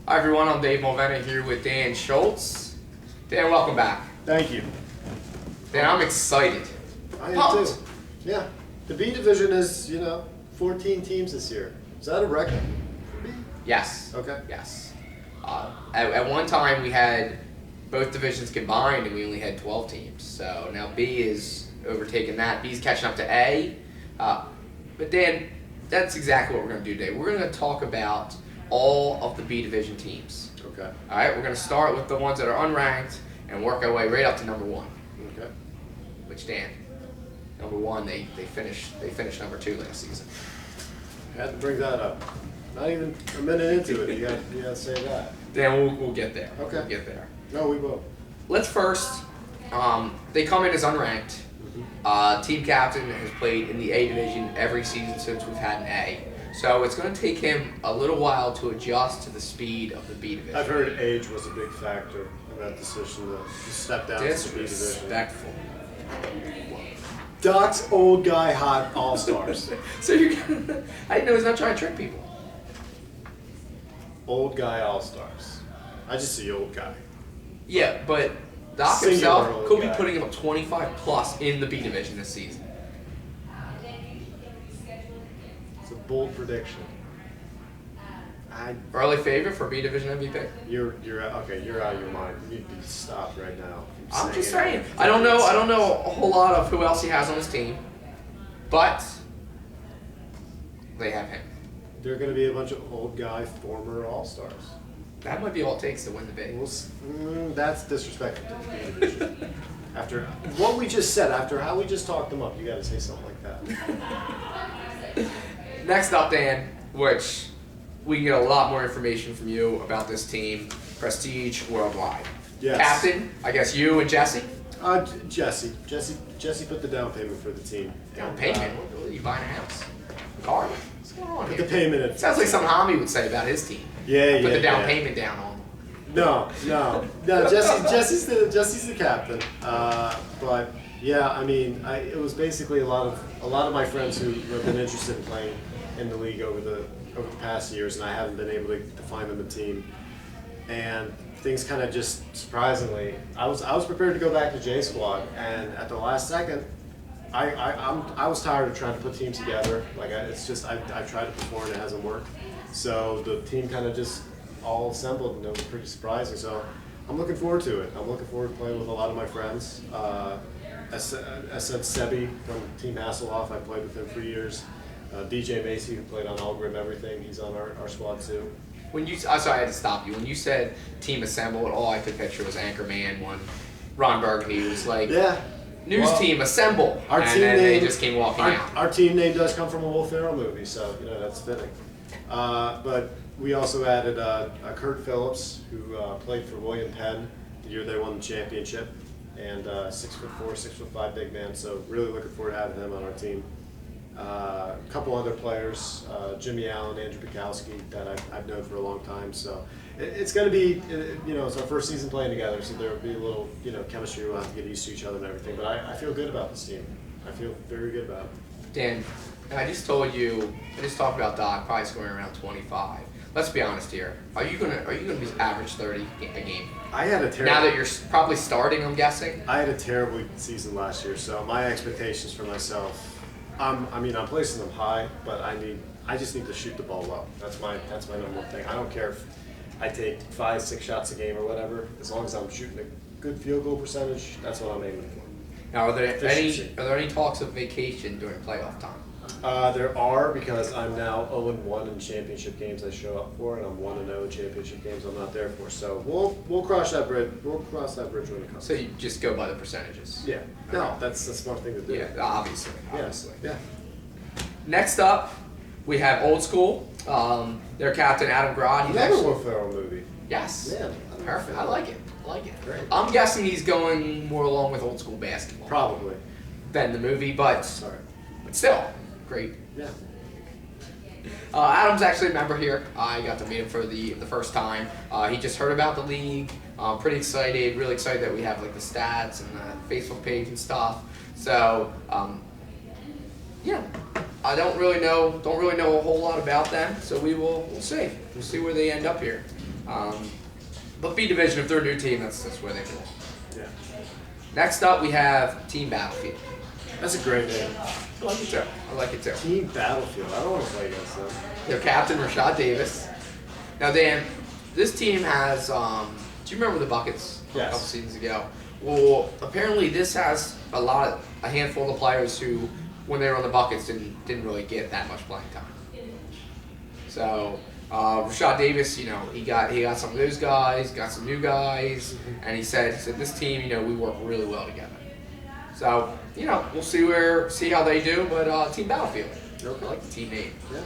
Hi everyone, I'm Dave Mulvena here with Dan Schultz. Dan, welcome back. Thank you. Dan, I'm excited. I am Pumped. too. Yeah. The B division is, 14 teams this year. Is that a record for B? Yes. Okay. Yes. At one time we had both divisions combined and we only had 12 teams. So now B is overtaking that. B's catching up to A. But Dan, that's exactly what we're going to do today. We're going to talk about all of the B division teams. Okay. All right, we're going to start with the ones that are unranked and work our way right up to number one. Okay. Which, Dan, number one, they finished number two last season. I had to bring that up. Not even a minute into it. You got to say that. Dan, we'll get there. Okay. We'll get there. No, we will. Let's first, they come in as unranked. Team captain has played in the A division every season since we've had an A. So it's going to take him a little while to adjust to the speed of the B division. I've heard age was a big factor in that decision to step down to the B division. Disrespectful. Doc's old guy hot all-stars. So you're gonna, I didn't know he's not trying to trick people. Old guy all-stars. I just see old guy. Yeah, but Doc Singular himself old could be guy. putting up 25 plus in the B division this season. It's a bold prediction. Early favorite for B division MVP. You're okay. You're out of your mind. You need to be stopped right now. I'm just saying. I don't know a whole lot of who else he has on his team, but they have him. They're going to be a bunch of old guy former all-stars. That might be all it takes to win the B. That's disrespectful to the B division. After what we just said, after how we just talked them up, you got to say something like that. Next up, Dan, which we can get a lot more information from you about this team, Prestige Worldwide. Yes. Captain, I guess you and Jesse. Jesse put the down payment for the team. Down And, payment? What are you buying a house? A car? What's going on Put here? the payment in. Sounds like something Hami would say about his team. Yeah, Put the down yeah. payment down on them. No. Jesse's the captain. But yeah, I mean, it was basically a lot of my friends who have been interested in playing in the league over the past years, and I haven't been able to find them a team. And things kind of just surprisingly, I was prepared to go back to J Squad, and at the last second, I was tired of trying to put teams together. Like I've tried it before and it hasn't worked. So the team kind of just all assembled, and it was pretty surprising. So I'm looking forward to it. I'm looking forward to playing with a lot of my friends. As said, Sebi from Team Hasselhoff, I played with him for years. DJ Macy, who played on All Grim Everything, he's on our squad too. When you, sorry, I had to stop you. When you said team assembled, all I could picture was Anchorman when Ron Burgundy was like, Yeah. news team assemble, Our and team then they name- just came walking out. Our team name does come from a Will Ferrell movie, so that's fitting. But we also added Kurt Phillips, who played for William Penn the year they won the championship, and 6'4", 6'5" big man. So really looking forward to having him on our team. A couple other players, Jimmy Allen, Andrew Bukowski, that I've known for a long time. So it's going to be, it's our first season playing together, so there will be a little, chemistry. We'll have to get used to each other and everything. But I feel good about this team. I feel very good about it. Dan, I just talked about Doc probably scoring around 25. Let's be honest here. Are you gonna be average 30 a game? I had a terrible. Now that you're probably starting, I'm guessing. I had a terrible season last year, so my expectations for myself, I'm placing them high, but I just need to shoot the ball well. That's my number one thing. I don't care if I take 5, 6 shots a game or whatever, as long as I'm shooting a good field goal percentage. That's what I'm aiming for. Now, are there Efficiency. any talks of vacation during playoff time? There are, because I'm now 0-1 in championship games I show up for, and I'm 1-0 in championship games I'm not there for. So we'll cross that bridge. We'll cross that bridge when it comes. So you just go by the percentages. Yeah. No, that's the smart thing to do. Yeah, obviously. Yeah. Next up, we have Old School. Their captain Adam Grodd. He's Another actually, Will Ferrell movie. yes. Yeah. Perfect. I like it. Great. I'm guessing he's going more along with Old School basketball Probably. than the movie, but Sorry. still great. Yeah. Adam's actually a member here. I got to meet him for the first time. He just heard about the league. Pretty excited, really excited that we have like the stats and the Facebook page and stuff. So yeah, I don't really know a whole lot about them. So we'll see. We'll see where they end up here. But B Division, if they're a new team, that's where they belong. Yeah. Next up, we have Team Battlefield. That's a great name. I like it too. I like it too. Team Battlefield. I don't want to play against them. Their captain, Rashad Davis. Now, Dan, this team has. Do you remember the Buckets a Yes. couple seasons ago? Well, apparently this has a handful of players who, when they were on the Buckets, didn't really get that much playing time. So Rashad Davis, he got some of those guys, got some new guys, and he said this team, we work really well together. So we'll see how they do, but Team Battlefield. Okay. I like the team name. Yeah.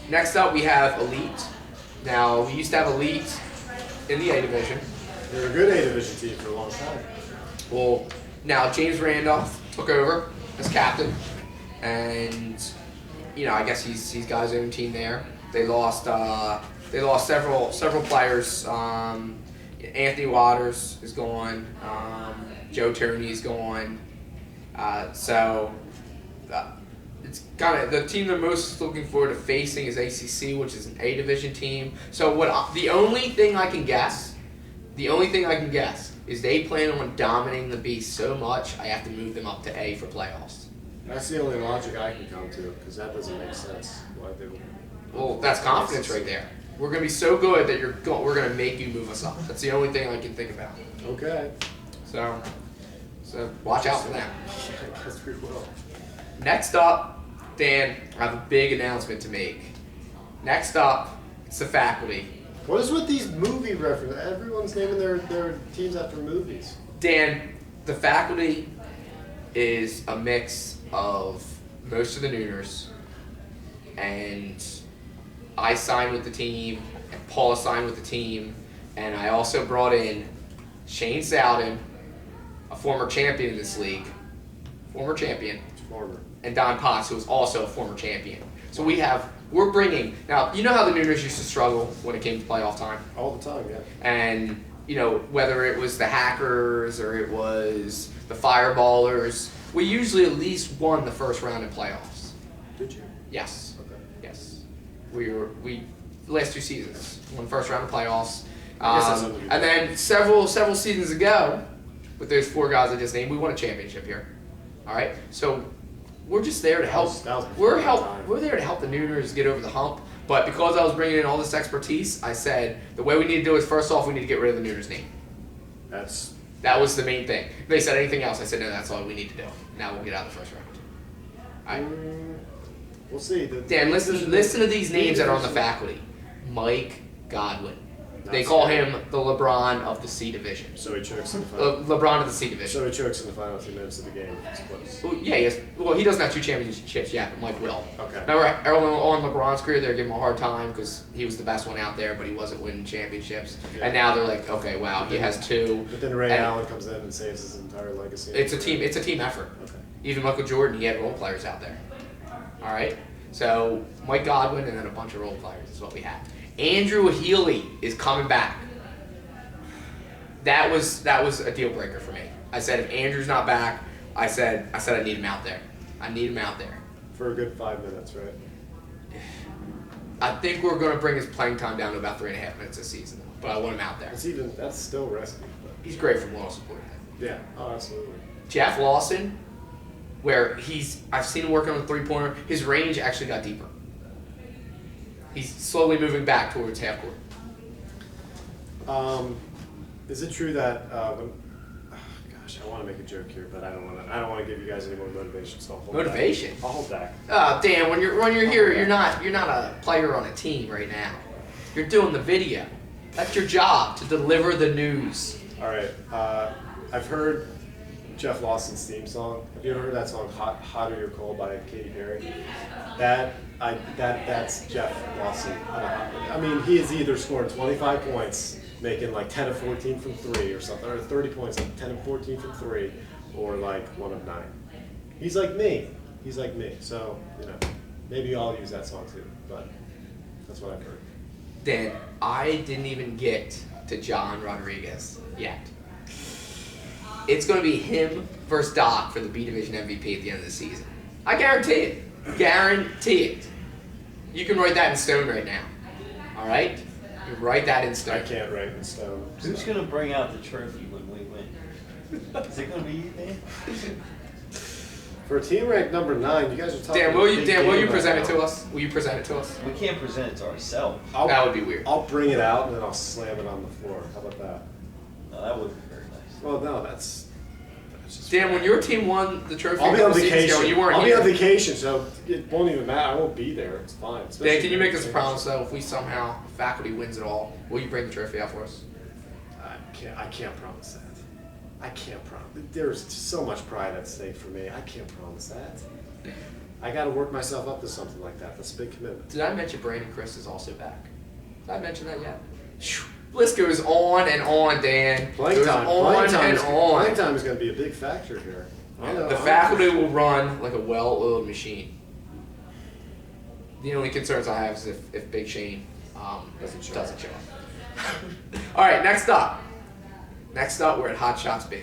Next up, we have Elite. Now we used to have Elite in the A Division. They were a good A Division team for a long time. Well, now James Randolph took over as captain, and I guess he's got his own team there. They lost several players. Anthony Waters is gone. Joe Tony's gone. It's kind of the team they're most looking forward to facing is ACC, which is an A Division team. So the only thing I can guess is they plan on dominating the B so much I have to move them up to A for playoffs. That's the only logic I can come to, because that doesn't make sense. Why they would. Well, that's confidence right there. We're gonna be so good that we're gonna make you move us up. That's the only thing I can think about. Okay. So watch out for that. I guess we will. Next up, Dan, I have a big announcement to make. Next up, it's the faculty. What is with these movie references? Everyone's naming their teams after movies. Dan, the faculty is a mix of most of the Nooners, and I signed with the team, and Paula signed with the team, and I also brought in Shane Souden, a former champion in this league, Former. and Don Potts, who was also a former champion. So we're bringing, now, you know how the Nooners used to struggle when it came to playoff time? All the time, yeah. And, whether it was the Hackers or it was the Fireballers, we usually at least won the first round in playoffs. Did you? Yes. Okay. Yes. The last 2 seasons, won the first round of playoffs. I guess that's something. And then several seasons ago, with those 4 guys I just named, we won a championship here. All right? So we're just there to help. That was before my time. We're there to help the Nooners get over the hump. But because I was bringing in all this expertise, I said the way we need to do it is first off we need to get rid of the Nooners name. That was the main thing. If they said anything else, I said no. That's all we need to do. Now we'll get out of the first round. All right. We'll see. Dan, listen to these names that are on the faculty. Mike Godwin. They call him the LeBron of the C Division. So he chokes in the final. LeBron of the C Division. So he chokes in the final 2 minutes of the game. It's close. Well, yeah, he doesn't have 2 championships yet, but Mike will. Okay. Remember, early on LeBron's career, they were giving him a hard time because he was the best one out there, but he wasn't winning championships. Yeah. And now they're like, okay, wow, he has 2. But then Ray Allen comes in and saves his entire legacy. It's a team effort. Okay. Even Michael Jordan, he had role players out there. All right? So Mike Godwin and then a bunch of role players is what we have. Andrew Healy is coming back. That was a deal breaker for me. I said if Andrew's not back, I said I need him out there. I need him out there. For a good 5 minutes, right? I think we're going to bring his playing time down to about 3.5 minutes this season, but I want him out there. That's still risky. But. He's great for moral support. Yeah. Oh, absolutely. Jeff Lawson, where I've seen him working on the 3-pointer. His range actually got deeper. He's slowly moving back towards half court. Is it true that gosh, I want to make a joke here, but I don't want to give you guys any more motivation, so I'll hold Motivation? back. I'll hold back. Dan, when you're here, you're not a player on a team right now. You're doing the video. That's your job, to deliver the news. All right. I've heard Jeff Lawson's theme song. Have you ever heard that song, "Hot or You're Cold" by Katy Perry? That's Jeff Lawson. I mean, he has either scored 25 points, making like 10 of 14 from 3 or something, or 30 points, like 10 of 14 from 3, or like 1 of 9. He's like me. So, maybe I'll use that song too, but that's what I've heard. Dan, I didn't even get to John Rodriguez yet. It's going to be him versus Doc for the B Division MVP at the end of the season. I guarantee it. Guarantee it. You can write that in stone right now. All right? Write that in I stone. can't write in stone. Who's so. gonna bring out the trophy when we win? Is it gonna be you, Dan? For a team ranked number 9, you guys are talking. Dan, a big will you game present right it now. to us? Will you present it to us? We can't present it to ourselves. That would be weird. I'll bring it out and then I'll slam it on the floor. How about that? No, that wouldn't be very nice. Well, no, that's just. Dan, when your team won the trophy, I'll a be on couple seasons ago, vacation. you weren't I'll be here. on vacation, so it won't even matter. I won't be there. It's fine. Dan, can you make us a promise though? If we somehow faculty wins it all, will you bring the trophy out for us? I can't promise that. I can't promise. There's so much pride at stake for me. I can't promise that. I got to work myself up to something like that. That's a big commitment. Did I mention Brandon Chris is also back? Did I mention that yet? Phew. List goes on and on, Dan. Playing Goes time. on Playing time, and is, on. playing time is going to be a big factor here. I know, The I'm- faculty will run like a well-oiled machine. The only concerns I have is if Big Shane doesn't show up. All right, next up. Next up, we're at Hot Shots B.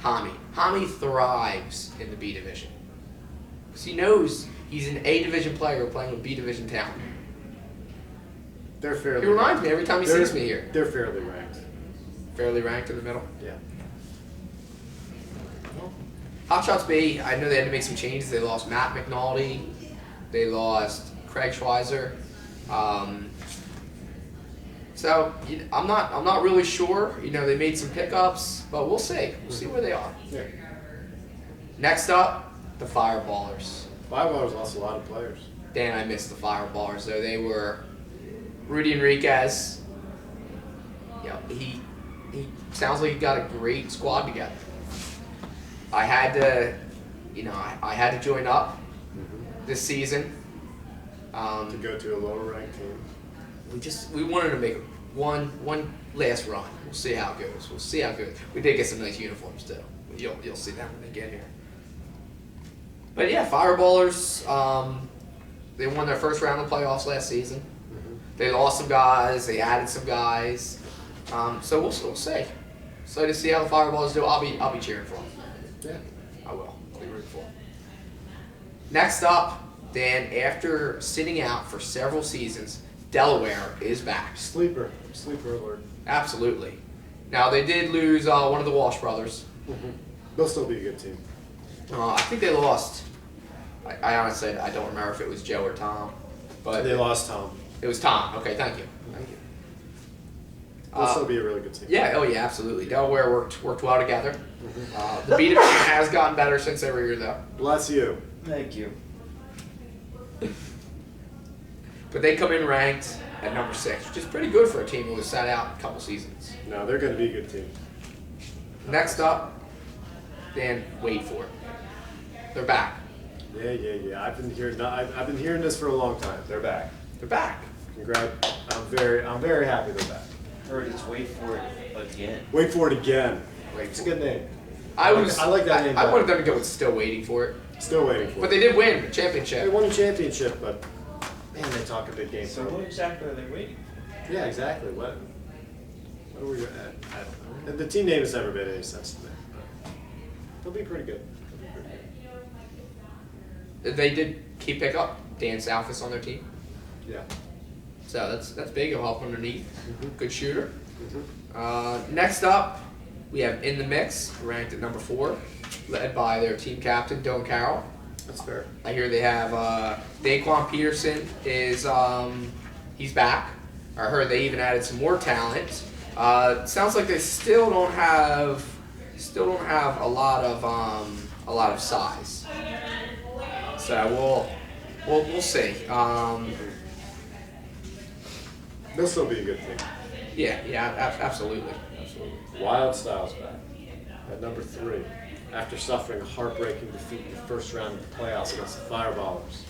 Hami. Hami thrives in the B division. Because he knows he's an A division player playing with B division talent. They're fairly. He reminds me every time he they're- sees me here. They're fairly ranked. Fairly ranked in the middle. Yeah. Hot Shots B, I know they had to make some changes. They lost Matt McNulty. They lost Craig Schweizer. So I'm not really sure. You know, they made some pickups, but we'll see. We'll see where they are. Yeah. Next up, the Fireballers. Fireballers lost a lot of players. Dan, I missed the Fireballers though. They were Rudy Enriquez. Yeah, he sounds like he got a great squad together. I had to, I had to join up this season. To go to a lower ranked team. We wanted to make one last run. We'll see how it goes. We'll see how it goes. We did get some nice uniforms too. You'll see them when they get here. But yeah, Fireballers. They won their first round of playoffs last season. They lost some guys. They added some guys. So we'll see. So to see how the Fireballers do, I'll be cheering for them. Yeah. I will. I'll be rooting for them. Next up, Dan, after sitting out for several seasons, Delaware is back. Sleeper alert. Absolutely. Now, they did lose one of the Walsh brothers. They'll still be a good team. I think they lost. I honestly, I don't remember if it was Joe or Tom. But They lost Tom. it was Tom. Okay, thank you. Thank you. They'll still be a really good team. Yeah, oh yeah, absolutely. Delaware worked well together. The B division has gotten better since they were here, though. Bless you. Thank you. But they come in ranked at number 6, which is pretty good for a team who was sat out a couple seasons. No, they're going to be a good team. Next up, Dan, wait for it. They're back. Yeah. I've been hearing this for a long time. They're back. They're back. Congrats. I'm very happy they're back. Heard it's wait for it again. Wait for it again. Wait It's a for good name. I like that name I better. wanted them to go with still waiting for it. Still waiting for But it. they did win the They championship. won a championship, but man, they talk a big game. So what exactly are they waiting for? Yeah, exactly. What are we at? I don't know. The team name has never made any sense to me. They'll be pretty good. They did keep pick up Dan Southis on their team. Yeah. So that's big. He'll help underneath. Good shooter. Mhm. Next up, we have In the Mix, ranked at number 4, led by their team captain, Dylan Carroll. That's fair. I hear they have Daquan Peterson is he's back. I heard they even added some more talent. Sounds like they still don't have a lot of size. So we'll see. They'll still be a good team. Absolutely. Wild Styles back at number 3 after suffering a heartbreaking defeat in the first round of the playoffs against the Fireballers.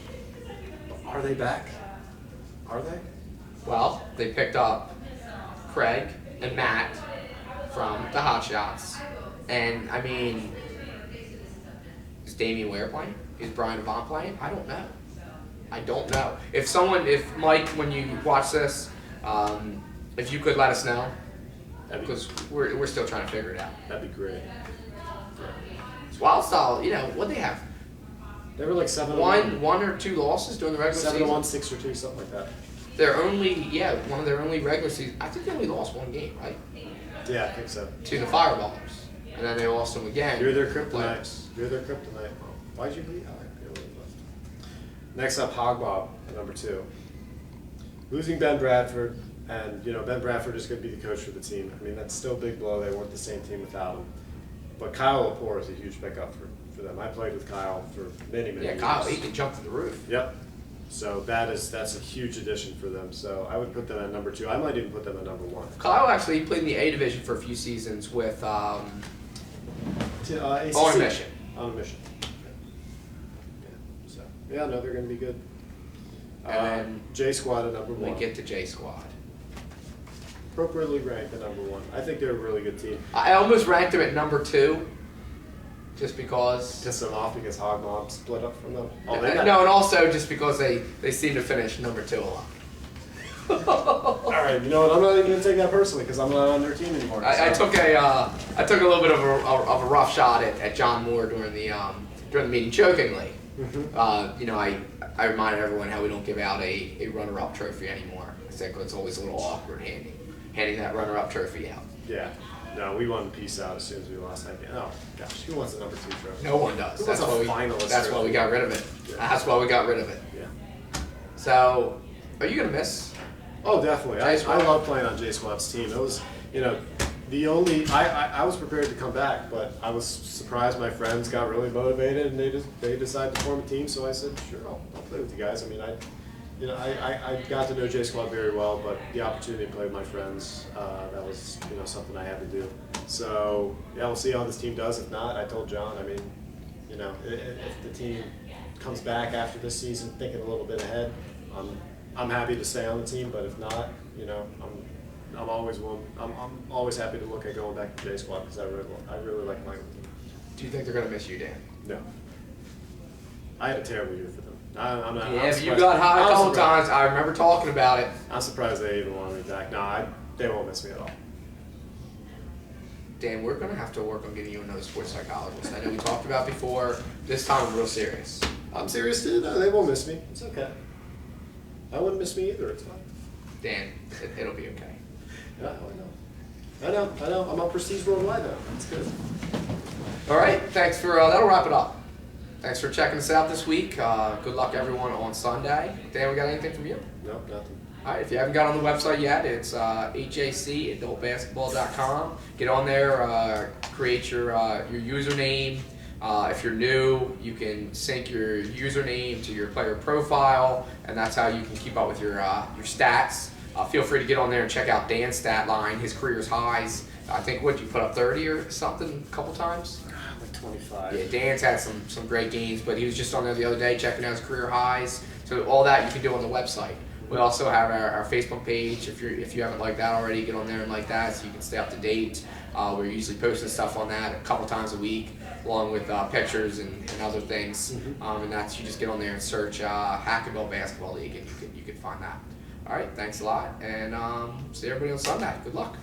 Are they back? Are they? Well, they picked up Craig and Matt from the Hot Shots, and I mean, is Damian Ware playing? Is Brian Avant playing? I don't know. If Mike, when you watch this, if you could let us know, because we're still trying to figure it out. That'd be great. It's Wild Style, what they have? They were like 7-1. One or two losses during the regular 7-1, season. 6-2, something like that. Their only, one of their only regular season. I think they only lost one game, right? Yeah, I think so. To the Fireballers, and then they lost them again. You're their in the kryptonite. playoffs. You're their kryptonite. Why'd you leave? Next up, Hogbob, number 2. Losing Ben Bradford, and Ben Bradford is going to be the coach for the team. I mean, that's still a big blow. They weren't the same team without him. But Kyle Lepore is a huge pickup for them. I played with Kyle for many years. Yeah, Kyle, he can jump to the roof. Yep. So that's a huge addition for them. So I would put them at number 2. I might even put them at number 1. Kyle actually played in the A division for a few seasons with ACC. On a Mission. On a mission. So no, they're going to be good. And J Squad at number 1. we get to J Squad. Appropriately ranked at number 1. I think they're a really good team. I almost ranked them at number 2, just because. Piss them off because Hogmob split up from them. No, and also just because they seem to finish number 2 a lot. All right, you know what? I'm not even gonna take that personally because I'm not on their team anymore. I took a little bit of a rough shot at John Moore during the meeting, jokingly. I reminded everyone how we don't give out a runner-up trophy anymore. I think it's always a little awkward handing that runner-up trophy out. Yeah. No, we won peace out as soon as we lost that game. Oh gosh, who wants the number 2 trophy? No one does. Who That's wants why a finalist that's why we got rid of it. Yeah. That's why we got rid of it. Yeah. So, are you gonna miss? Oh, definitely. I J-Squad? love playing on J Squad's team. It was, the only I was prepared to come back, but I was surprised my friends got really motivated and they decided to form a team. So I said, sure, I'll play with you guys. I mean, I got to know J Squad very well, but the opportunity to play with my friends, that was something I had to do. So we'll see how this team does. If not, I told John. I mean, if the team comes back after this season thinking a little bit ahead, I'm happy to stay on the team. But if not, I'm always willing. I'm always happy to look at going back to J Squad because I really like playing with them. Do you think they're gonna miss you, Dan? No, I had a terrible year for them. I'm not. Yeah, I'm but you surprised- got hot a I'm couple surprised. times. I remember talking about it. I'm surprised they even want me back. No, they won't miss me at all. Dan, we're gonna have to work on getting you another sports psychologist. I know we talked about before. This time, I'm real serious. I'm serious too. No, they won't miss me. It's okay. I wouldn't miss me either. It's fine. Dan, it'll be okay. Yeah, I know. I'm on Prestige Worldwide now. That's good. All right, thanks for that'll wrap it up. Thanks for checking us out this week. Good luck everyone on Sunday. Dan, we got anything from you? No, nothing. All right, if you haven't got on the website yet, it's HACadultbasketball.com. Get on there, create your username. If you're new, you can sync your username to your player profile, and that's how you can keep up with your stats. Feel free to get on there and check out Dan's stat line, his career's highs. I think, what, you put up 30 or something a couple times? Like 25. Yeah, Dan's had some great games, but he was just on there the other day checking out his career highs. So all that you can do on the website. We also have our Facebook page. If you haven't liked that already, get on there and like that so you can stay up to date. We're usually posting stuff on that a couple times a week, along with pictures and other things. And that's, you just get on there and search Hackaville Basketball League, and you can find that. All right, thanks a lot, and see everybody on Sunday. Good luck.